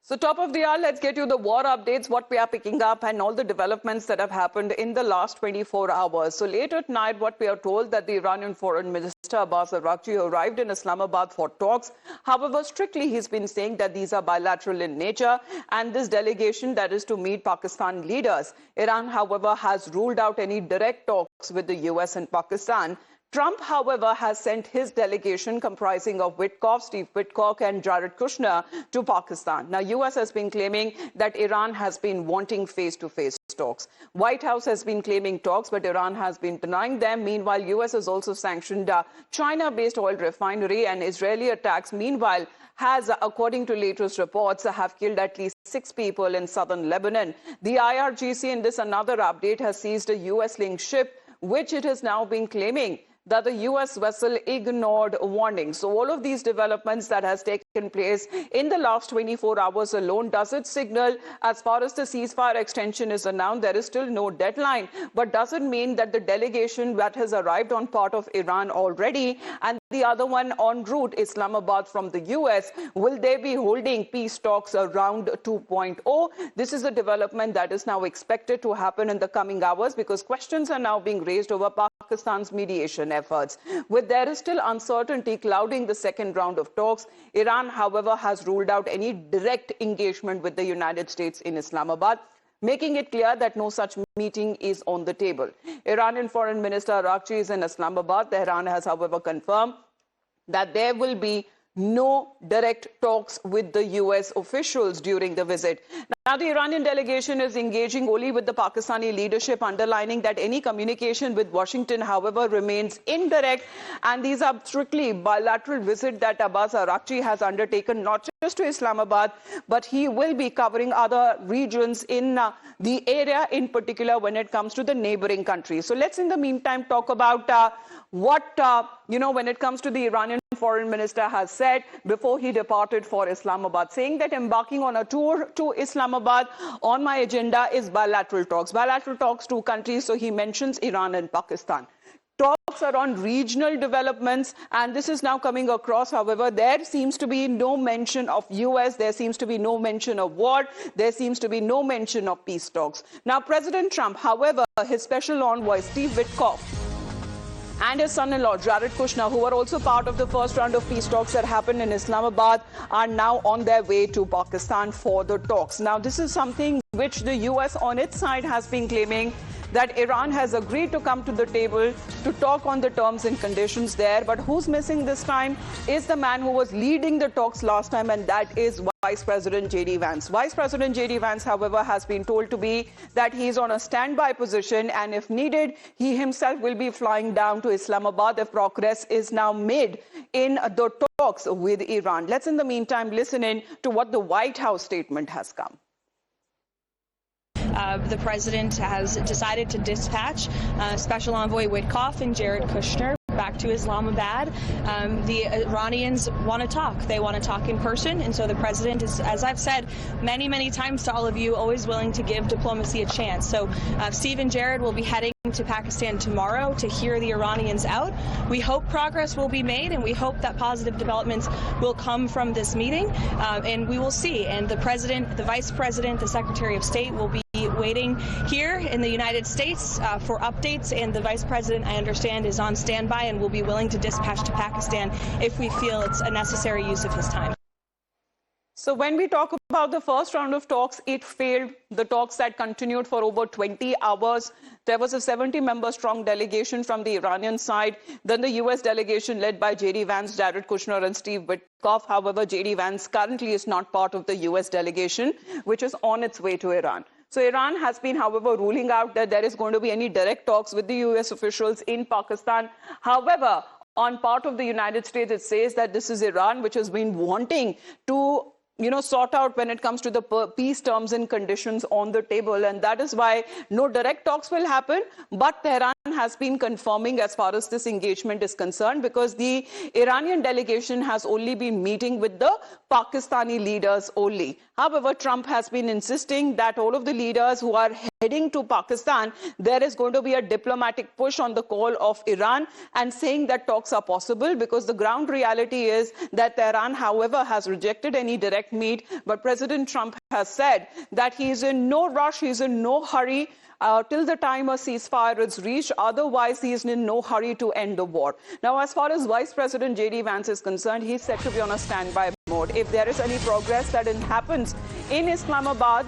So top of the hour, let's get you the war updates, what we are picking up and all the developments that have happened in the last 24 hours. So late at night, what we are told that the Iranian Foreign Minister Abbas Araghchi arrived in Islamabad for talks. However, strictly he's been saying that these are bilateral in nature and this delegation that is to meet Pakistan leaders. Iran, however, has ruled out any direct talks with the US and Pakistan. Trump, however, has sent his delegation comprising of Steve Witkoff and Jared Kushner to Pakistan. Now, US has been claiming that Iran has been wanting face-to-face talks. White House has been claiming talks, but Iran has been denying them. Meanwhile, US has also sanctioned China-based oil refinery, and Israeli attacks, meanwhile, has, according to latest reports, have killed at least 6 people in southern Lebanon. The IRGC, in this another update, has seized a US-linked ship, which it has now been claiming that the US vessel ignored warnings. So all of these developments that has taken place in the last 24 hours alone, does it signal, as far as the ceasefire extension is announced, there is still no deadline, but does it mean that the delegation that has arrived on part of Iran already and the other one en route Islamabad from the US, will they be holding peace talks around 2.0? This is a development that is now expected to happen in the coming hours because questions are now being raised over Pakistan's mediation efforts. With there is still uncertainty clouding the second round of talks, Iran, however, has ruled out any direct engagement with the United States in Islamabad, making it clear that no such meeting is on the table. Iranian Foreign Minister Araghchi is in Islamabad. Tehran has, however, confirmed that there will be no direct talks with the US officials during the visit. Now, the Iranian delegation is engaging only with the Pakistani leadership, underlining that any communication with Washington, however, remains indirect. And these are strictly bilateral visits that Abbas Araghchi has undertaken, not just to Islamabad, but he will be covering other regions in the area, in particular when it comes to the neighboring countries. So let's, in the meantime, talk about when it comes to the Iranian Foreign Minister has said before he departed for Islamabad, saying that embarking on a tour to Islamabad, on my agenda is bilateral talks to countries. So he mentions Iran and Pakistan. Talks are on regional developments, and this is now coming across. However, there seems to be no mention of US, there seems to be no mention of war, there seems to be no mention of peace talks. Now, President Trump, however, his special envoy, Steve Witkoff, and his son-in-law, Jared Kushner, who were also part of the first round of peace talks that happened in Islamabad, are now on their way to Pakistan for the talks. Now, this is something which the US on its side has been claiming, that Iran has agreed to come to the table to talk on the terms and conditions there. But who's missing this time is the man who was leading the talks last time, and that is Vice President J.D. Vance. Vice President J.D. Vance, however, has been told to be that he's on a standby position, and if needed, he himself will be flying down to Islamabad if progress is now made in the talks with Iran. Let's, in the meantime, listen in to what the White House statement has come. The president has decided to dispatch Special Envoy Witkoff and Jared Kushner back to Islamabad. The Iranians want to talk. They want to talk in person. And so the president is, as I've said many, many times to all of you, always willing to give diplomacy a chance. So Steve and Jared will be heading to Pakistan tomorrow to hear the Iranians out. We hope progress will be made, and we hope that positive developments will come from this meeting, and we will see. And the president, the vice president, the secretary of state will be waiting here in the United States for updates, and the vice president, I understand, is on standby and will be willing to dispatch to Pakistan if we feel it's a necessary use of his time. So when we talk about the first round of talks, it failed. The talks that continued for over 20 hours. There was a 70-member strong delegation from the Iranian side. Then the US delegation led by J.D. Vance, Jared Kushner and Steve Witkoff. However, J.D. Vance currently is not part of the US delegation, which is on its way to Iran. So Iran has been, however, ruling out that there is going to be any direct talks with the US officials in Pakistan. However, on part of the United States, it says that this is Iran, which has been wanting to sort out when it comes to the peace terms and conditions on the table. And that is why no direct talks will happen. But Tehran has been confirming as far as this engagement is concerned, because the Iranian delegation has only been meeting with the Pakistani leaders only. However, Trump has been insisting that all of the leaders who are heading to Pakistan, there is going to be a diplomatic push on the call of Iran and saying that talks are possible, because the ground reality is that Tehran, however, has rejected any direct meet. But President Trump has said that he is in no rush, he is in no hurry till the time a ceasefire is reached. Otherwise, he is in no hurry to end the war. Now, as far as Vice President J.D. Vance is concerned, he's said to be on a standby mode. If there is any progress that happens in Islamabad,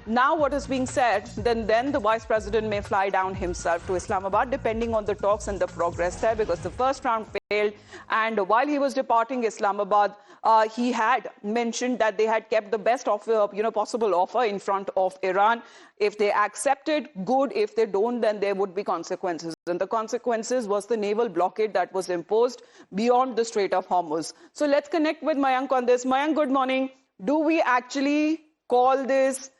now what is being said, then the Vice President may fly down himself to Islamabad, depending on the talks and the progress there, because the first round failed. And while he was departing Islamabad, he had mentioned that they had kept the best offer, possible offer in front of Iran. If they accept it, good. If they don't, then there would be consequences. And the consequences was the naval blockade that was imposed beyond the Strait of Hormuz. So let's connect with Mayank on this. Mayank, good morning. Do we actually call this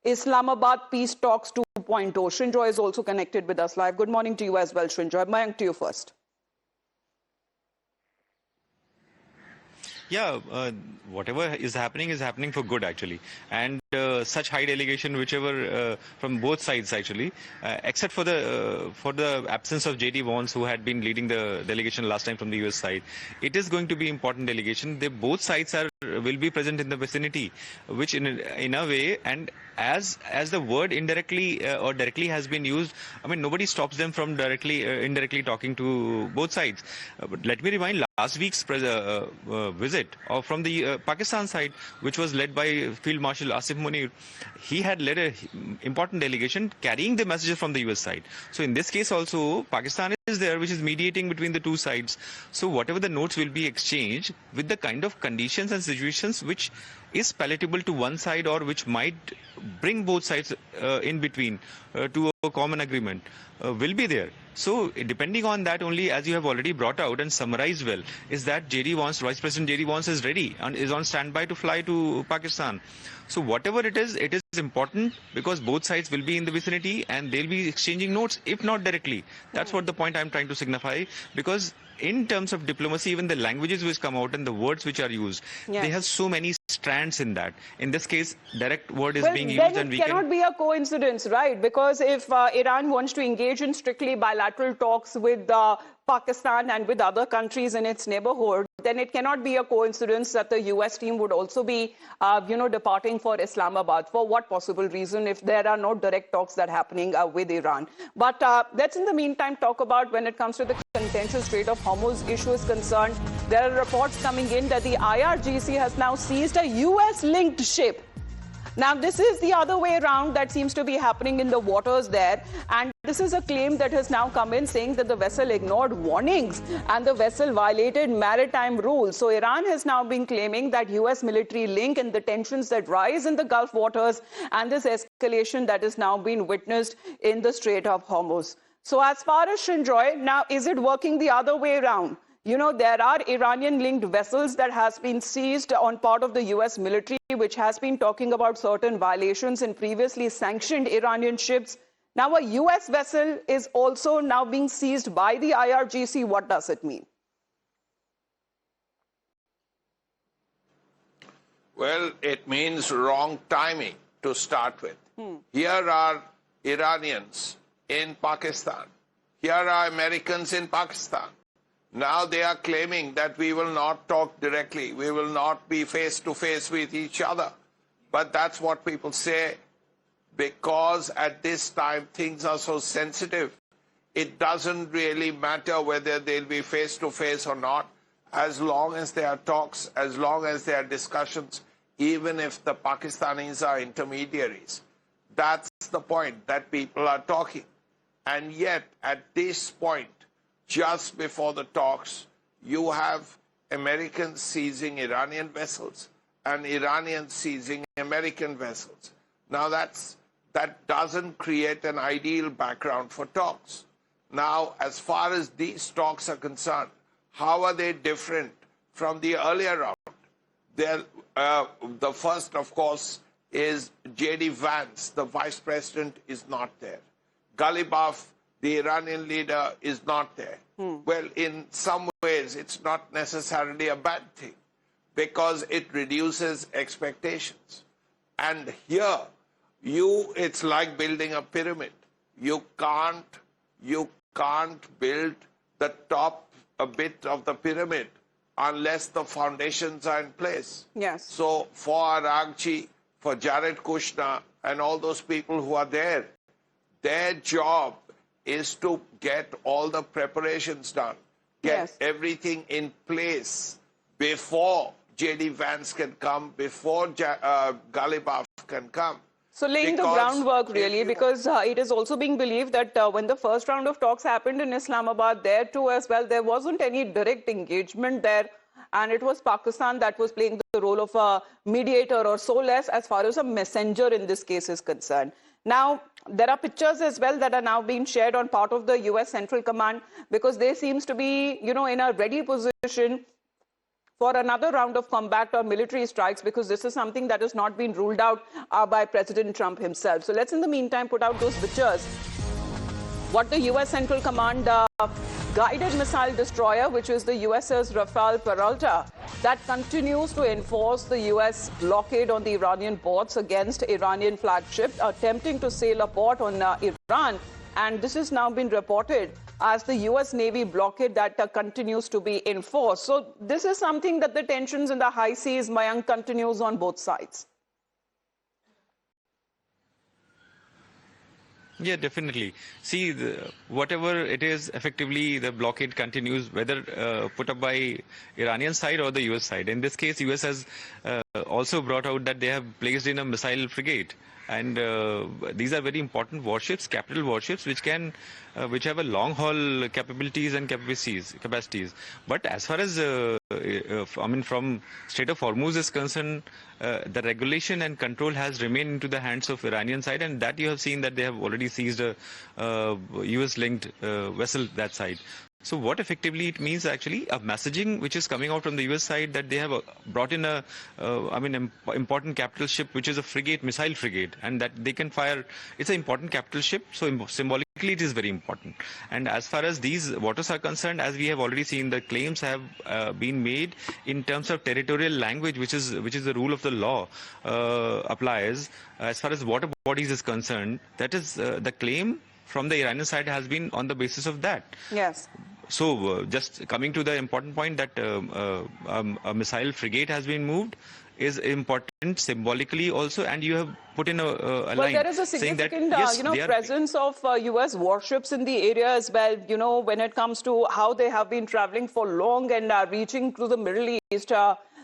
Islamabad peace talks 2.0? Srinjoy is also connected with us live. Good morning to you as well, Srinjoy. Mayank, to you first. Yeah, whatever is happening for good, actually. And such high delegation, whichever from both sides, actually, except for the absence of J.D. Vance, who had been leading the delegation last time from the U.S. side, it is going to be important delegation. Both sides will be present in the vicinity, which in a way, and as the word indirectly or directly has been used, I mean, nobody stops them from indirectly talking to both sides. But let me remind, last week's visit from the Pakistan side, which was led by Field Marshal Asif Munir, he had led an important delegation carrying the messages from the US side. So in this case also, Pakistan is there, which is mediating between the two sides. So whatever the notes will be exchanged with the kind of conditions and situations which is palatable to one side, or which might bring both sides in between to a common agreement, will be there. So depending on that only, as you have already brought out and summarized well, is that Vice President J.D. Vance is ready and is on standby to fly to Pakistan. So whatever it is important, because both sides will be in the vicinity and they'll be exchanging notes, if not directly. That's what the point I'm trying to signify, because in terms of diplomacy, even the languages which come out and the words which are used, they have so many strands in that. In this case, direct word is being used, and it cannot be a coincidence, right? Because if Iran wants to engage in strictly bilateral talks with Pakistan and with other countries in its neighborhood, then it cannot be a coincidence that the US team would also be, departing for Islamabad. For what possible reason, if there are no direct talks that are happening with Iran? But let's in the meantime talk about, when it comes to the contentious Strait of Hormuz issue is concerned, there are reports coming in that the IRGC has now seized a US-linked ship. Now, this is the other way around that seems to be happening in the waters there. And this is a claim that has now come in, saying that the vessel ignored warnings and the vessel violated maritime rules. So Iran has now been claiming that US military link and the tensions that rise in the Gulf waters and this escalation that is now being witnessed in the Strait of Hormuz. So as far as Srinjoy, now is it working the other way around? There are Iranian-linked vessels that has been seized on part of the US military, which has been talking about certain violations in previously sanctioned Iranian ships. Now a US vessel is also now being seized by the IRGC. What does it mean? Well, it means wrong timing to start with. Here are Iranians in Pakistan. Here are Americans in Pakistan. Now they are claiming that we will not talk directly. We will not be face to face with each other. But that's what people say, because at this time things are so sensitive. It doesn't really matter whether they'll be face to face or not, as long as there are talks, as long as there are discussions, even if the Pakistanis are intermediaries. That's the point, that people are talking. And yet, at this point, just before the talks, you have Americans seizing Iranian vessels and Iranians seizing American vessels. Now that doesn't create an ideal background for talks. Now, as far as these talks are concerned, how are they different from the earlier round? The first, of course, is J.D. Vance, the vice president, is not there. Ghalibaf, the Iranian leader, is not there. Well, in some ways, it's not necessarily a bad thing, because it reduces expectations. And here, It's like building a pyramid. You can't build the top a bit of the pyramid unless the foundations are in place. Yes. So for Aragchi, for Jared Kushner, and all those people who are there, their job is to get all the preparations done, get everything in place before J.D. Vance can come, before Galibaf can come. So laying the groundwork really, because it is also being believed that when the first round of talks happened in Islamabad, there too as well, there wasn't any direct engagement there. And it was Pakistan that was playing the role of a mediator or so less as far as a messenger in this case is concerned. Now, there are pictures as well that are now being shared on part of the US Central Command because they seems to be, in a ready position for another round of combat or military strikes because this is something that has not been ruled out by President Trump himself. So let's in the meantime put out those pictures. What the US Central Command guided missile destroyer, which is the USS Rafael Peralta, that continues to enforce the US blockade on the Iranian ports against Iranian flagship attempting to sail a port on Iran. And this has now been reported as the US Navy blockade that continues to be enforced. So this is something that the tensions in the high seas, Mayank, continues on both sides. Yeah, definitely. See, whatever it is, effectively the blockade continues, whether put up by Iranian side or the US side. In this case, US has also brought out that they have placed in a missile frigate. And these are very important warships, capital warships, which have a long haul capabilities and capacities. But as far as from Strait of Hormuz is concerned, the regulation and control has remained into the hands of Iranian side, and that you have seen that they have already seized a US-linked vessel that side. So what effectively it means actually a messaging which is coming out from the US side that they have brought in a important capital ship which is a frigate, missile frigate, and that they can fire. It's an important capital ship, so symbolically it is very important. And as far as these waters are concerned, as we have already seen, the claims have been made in terms of territorial language, which is the rule of the law applies. As far as water bodies is concerned, that is the claim from the Iranian side has been on the basis of that. Yes. So just coming to the important point that a missile frigate has been moved is important symbolically also, and you have put in a line. Well, there is a significant presence of US warships in the area as well, when it comes to how they have been traveling for long and reaching to the Middle East.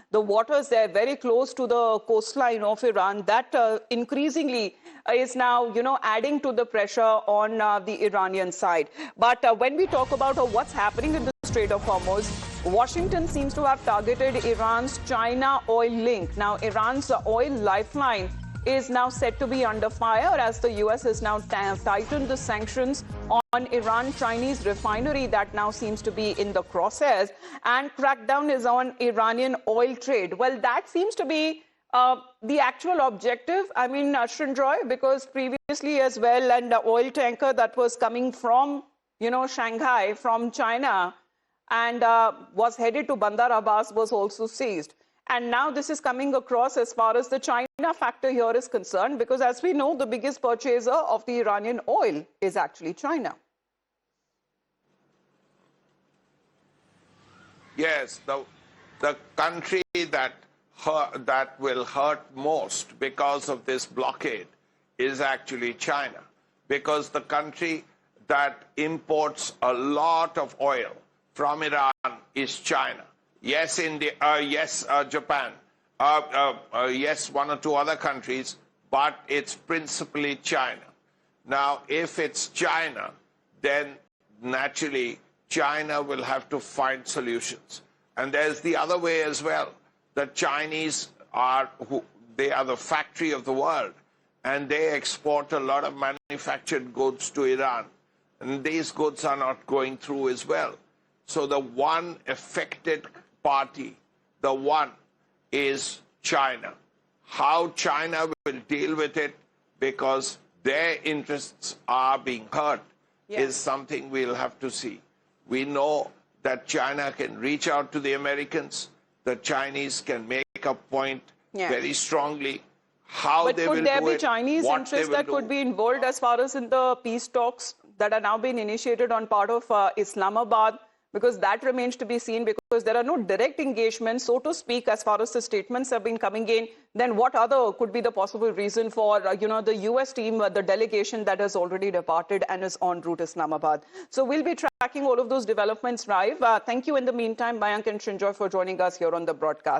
The waters there very close to the coastline of Iran, that increasingly is now, adding to the pressure on the Iranian side. But when we talk about what's happening in the Strait of Hormuz, Washington seems to have targeted Iran's China oil link. Now, Iran's oil lifeline is now said to be under fire as the US has now tightened the sanctions on Iran-Chinese refinery that now seems to be in the crosshairs, and crackdown is on Iranian oil trade. Well, that seems to be the actual objective. I mean, Srinjoy, because previously as well, and the oil tanker that was coming from, Shanghai, from China, and was headed to Bandar Abbas was also seized. And now this is coming across as far as the China factor here is concerned, because as we know, the biggest purchaser of the Iranian oil is actually China. Yes, the country that will hurt most because of this blockade is actually China, because the country that imports a lot of oil from Iran is China. Yes, India, yes, Japan, yes, one or two other countries, but it's principally China. Now, if it's China, then naturally China will have to find solutions. And there's the other way as well. The Chinese they are the factory of the world, and they export a lot of manufactured goods to Iran. And these goods are not going through as well. So the one affected party, the one is China. How China will deal with it, because their interests are being hurt, is something we'll have to see. We know that China can reach out to the Americans. The Chinese can make a point very strongly. how But they will could there do be it, Chinese what they interests will that do. could be involved as far as in the peace talks that are now being initiated on part of Islamabad? Because that remains to be seen, because there are no direct engagements, so to speak, as far as the statements have been coming in. Then what other could be the possible reason for, the US team, the delegation that has already departed and is en route Islamabad? So we'll be tracking all of those developments live. Thank you in the meantime, Mayank and Shinjoy, for joining us here on the broadcast.